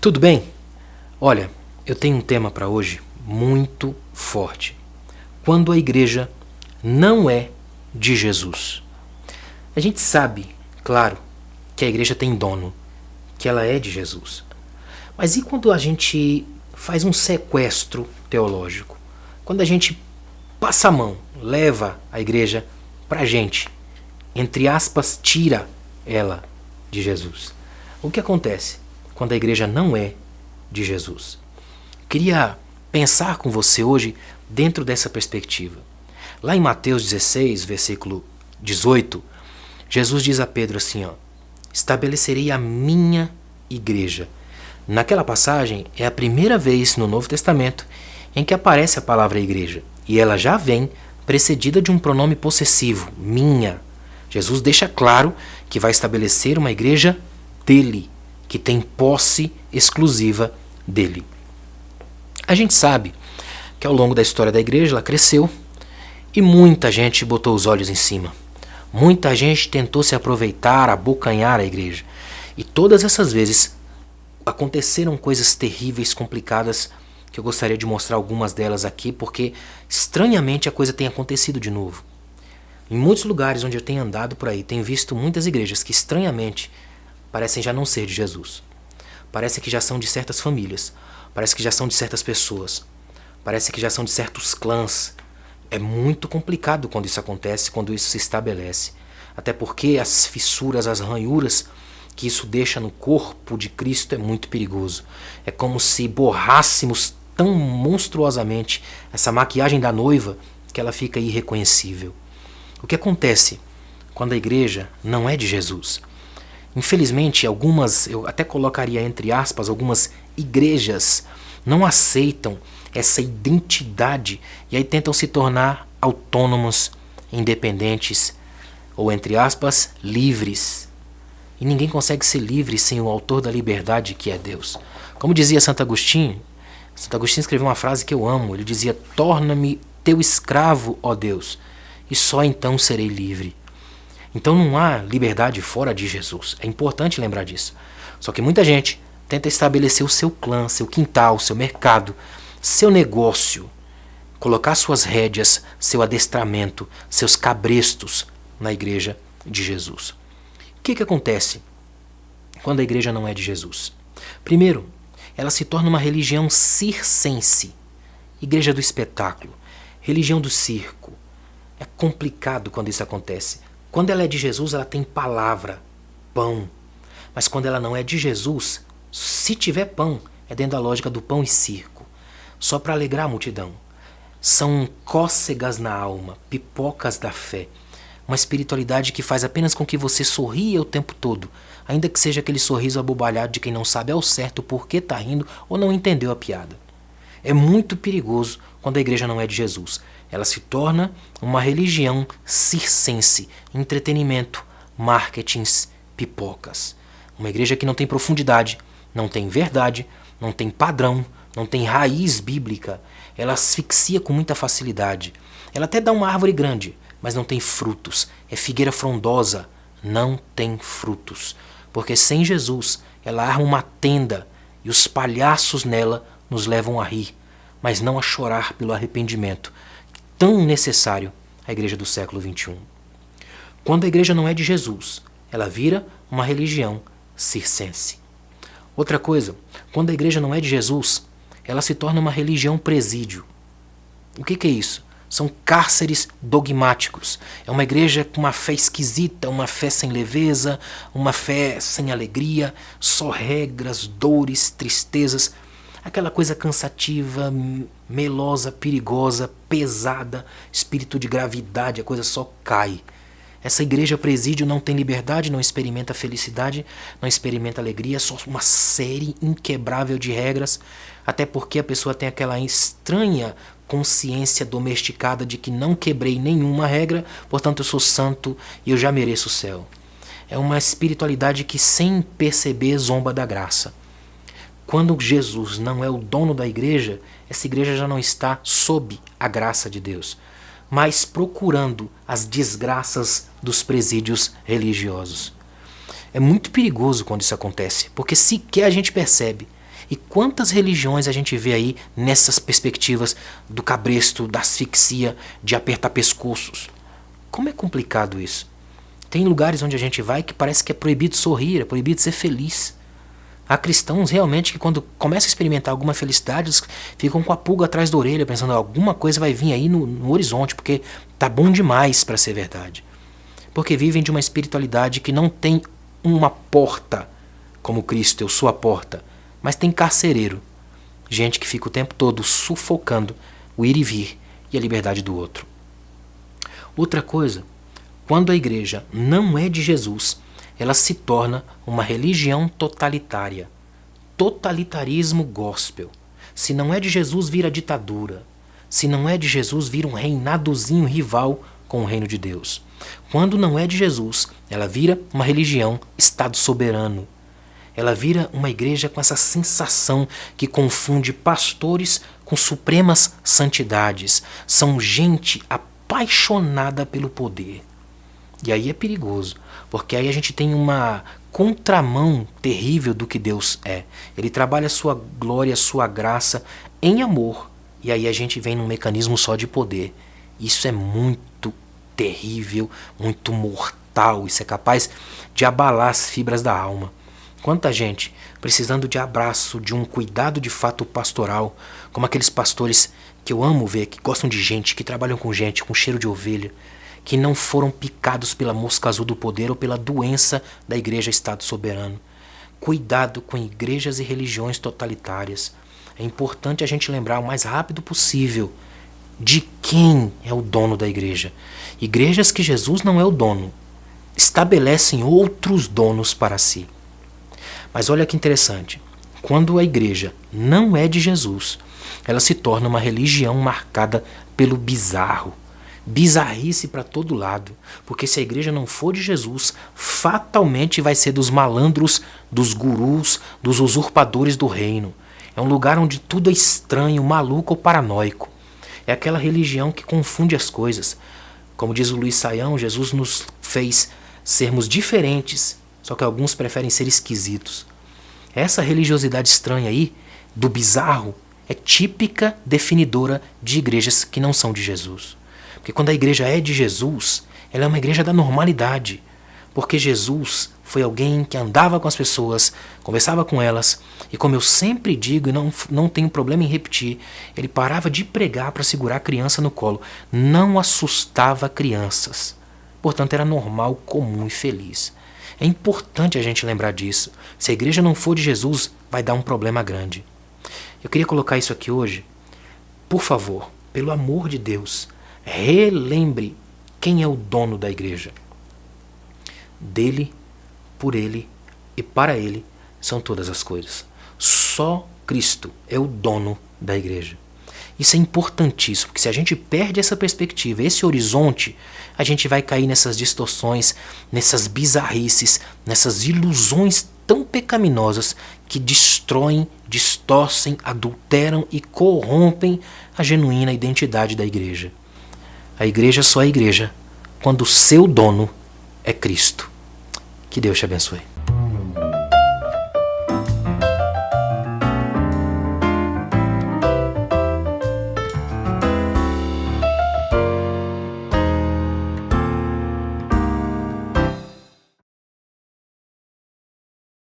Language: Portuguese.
Tudo bem? Olha, eu tenho um tema para hoje muito forte. Quando a igreja não é de Jesus. A gente sabe, claro, que a igreja tem dono, que ela é de Jesus. Mas e quando a gente faz um sequestro teológico? Quando a gente passa a mão, leva a igreja pra gente, entre aspas, tira ela de Jesus. O que acontece quando a igreja não é de Jesus? Queria pensar com você hoje dentro dessa perspectiva. Lá em Mateus 16, versículo 18, Jesus diz a Pedro assim, estabelecerei a minha igreja. Naquela passagem é a primeira vez no Novo Testamento em que aparece a palavra igreja. E ela já vem precedida de um pronome possessivo, minha. Jesus deixa claro que vai estabelecer uma igreja dele, que tem posse exclusiva dele. A gente sabe que ao longo da história da igreja ela cresceu e muita gente botou os olhos em cima. Muita gente tentou se aproveitar, abocanhar a igreja. E todas essas vezes aconteceram coisas terríveis, complicadas, que eu gostaria de mostrar algumas delas aqui, porque estranhamente a coisa tem acontecido de novo. Em muitos lugares onde eu tenho andado por aí, tenho visto muitas igrejas que estranhamente parecem já não ser de Jesus. Parece que já são de certas famílias, parece que já são de certas pessoas, parece que já são de certos clãs. É muito complicado quando isso acontece, quando isso se estabelece. Até porque as fissuras, as ranhuras que isso deixa no corpo de Cristo é muito perigoso. É como se borrássemos tão monstruosamente essa maquiagem da noiva que ela fica irreconhecível. O que acontece quando a igreja não é de Jesus? Infelizmente, algumas, eu até colocaria entre aspas, algumas igrejas não aceitam essa identidade e aí tentam se tornar autônomos, independentes ou, entre aspas, livres. E ninguém consegue ser livre sem o autor da liberdade, que é Deus. Como dizia Santo Agostinho escreveu uma frase que eu amo. Ele dizia, torna-me teu escravo, ó Deus, e só então serei livre. Então não há liberdade fora de Jesus. É importante lembrar disso. Só que muita gente tenta estabelecer o seu clã, seu quintal, seu mercado, seu negócio, colocar suas rédeas, seu adestramento, seus cabrestos na igreja de Jesus. O que acontece quando a igreja não é de Jesus? Primeiro, ela se torna uma religião circense, igreja do espetáculo, religião do circo. É complicado quando isso acontece. Quando ela é de Jesus, ela tem palavra, pão. Mas quando ela não é de Jesus, se tiver pão, é dentro da lógica do pão e circo, só para alegrar a multidão. São cócegas na alma, pipocas da fé. Uma espiritualidade que faz apenas com que você sorria o tempo todo, ainda que seja aquele sorriso abobalhado de quem não sabe ao certo por que está rindo ou não entendeu a piada. É muito perigoso quando a igreja não é de Jesus. Ela se torna uma religião circense, entretenimento, marketings, pipocas. Uma igreja que não tem profundidade, não tem verdade, não tem padrão, não tem raiz bíblica. Ela asfixia com muita facilidade. Ela até dá uma árvore grande, mas não tem frutos. É figueira frondosa, não tem frutos. Porque sem Jesus, ela arma uma tenda e os palhaços nela nos levam a rir, mas não a chorar pelo arrependimento, tão necessário à igreja do século XXI. Quando a igreja não é de Jesus, ela vira uma religião circense. Outra coisa, quando a igreja não é de Jesus, ela se torna uma religião presídio. O que é isso? São cárceres dogmáticos. É uma igreja com uma fé esquisita, uma fé sem leveza, uma fé sem alegria, só regras, dores, tristezas. Aquela coisa cansativa, melosa, perigosa, pesada, espírito de gravidade, a coisa só cai. Essa igreja presídio não tem liberdade, não experimenta felicidade, não experimenta alegria, só uma série inquebrável de regras, até porque a pessoa tem aquela estranha consciência domesticada de que não quebrei nenhuma regra, portanto eu sou santo e eu já mereço o céu. É uma espiritualidade que sem perceber zomba da graça. Quando Jesus não é o dono da igreja, essa igreja já não está sob a graça de Deus, mas procurando as desgraças dos presídios religiosos. É muito perigoso quando isso acontece, porque sequer a gente percebe. E quantas religiões a gente vê aí nessas perspectivas do cabresto, da asfixia, de apertar pescoços? Como é complicado isso. Tem lugares onde a gente vai que parece que é proibido sorrir, é proibido ser feliz. Há cristãos realmente que quando começam a experimentar alguma felicidade, eles ficam com a pulga atrás da orelha, pensando alguma coisa vai vir aí no horizonte, porque tá bom demais para ser verdade. Porque vivem de uma espiritualidade que não tem uma porta, como Cristo, eu sou a porta, mas tem carcereiro. Gente que fica o tempo todo sufocando o ir e vir e a liberdade do outro. Outra coisa, quando a igreja não é de Jesus, ela se torna uma religião totalitária. Totalitarismo gospel. Se não é de Jesus, vira ditadura. Se não é de Jesus, vira um reinadozinho rival com o reino de Deus. Quando não é de Jesus, ela vira uma religião, Estado soberano. Ela vira uma igreja com essa sensação que confunde pastores com supremas santidades. São gente apaixonada pelo poder. E aí é perigoso, porque aí a gente tem uma contramão terrível do que Deus é. Ele trabalha a sua glória, a sua graça em amor. E aí a gente vem num mecanismo só de poder. Isso é muito terrível, muito mortal. Isso é capaz de abalar as fibras da alma. Quanta gente precisando de abraço, de um cuidado de fato pastoral, como aqueles pastores que eu amo ver, que gostam de gente, que trabalham com gente, com cheiro de ovelha, que não foram picados pela mosca azul do poder ou pela doença da igreja Estado soberano. Cuidado com igrejas e religiões totalitárias. É importante a gente lembrar o mais rápido possível de quem é o dono da igreja. Igrejas que Jesus não é o dono estabelecem outros donos para si. Mas olha que interessante. Quando a igreja não é de Jesus, ela se torna uma religião marcada pelo bizarro. Bizarrice para todo lado, porque se a igreja não for de Jesus, fatalmente vai ser dos malandros, dos gurus, dos usurpadores do reino. É um lugar onde tudo é estranho, maluco ou paranoico. É aquela religião que confunde as coisas. Como diz o Luiz Saião, Jesus nos fez sermos diferentes, só que alguns preferem ser esquisitos. Essa religiosidade estranha aí, do bizarro, é típica definidora de igrejas que não são de Jesus. Porque quando a igreja é de Jesus, ela é uma igreja da normalidade. Porque Jesus foi alguém que andava com as pessoas, conversava com elas, e como eu sempre digo, e não tenho problema em repetir, ele parava de pregar para segurar a criança no colo. Não assustava crianças. Portanto, era normal, comum e feliz. É importante a gente lembrar disso. Se a igreja não for de Jesus, vai dar um problema grande. Eu queria colocar isso aqui hoje. Por favor, pelo amor de Deus, relembre quem é o dono da igreja. Dele, por ele e para ele são todas as coisas. Só Cristo é o dono da igreja. Isso é importantíssimo, porque se a gente perde essa perspectiva, esse horizonte, a gente vai cair nessas distorções, nessas bizarrices, nessas ilusões tão pecaminosas que destroem, distorcem, adulteram e corrompem a genuína identidade da igreja. A igreja só é igreja quando o seu dono é Cristo. Que Deus te abençoe.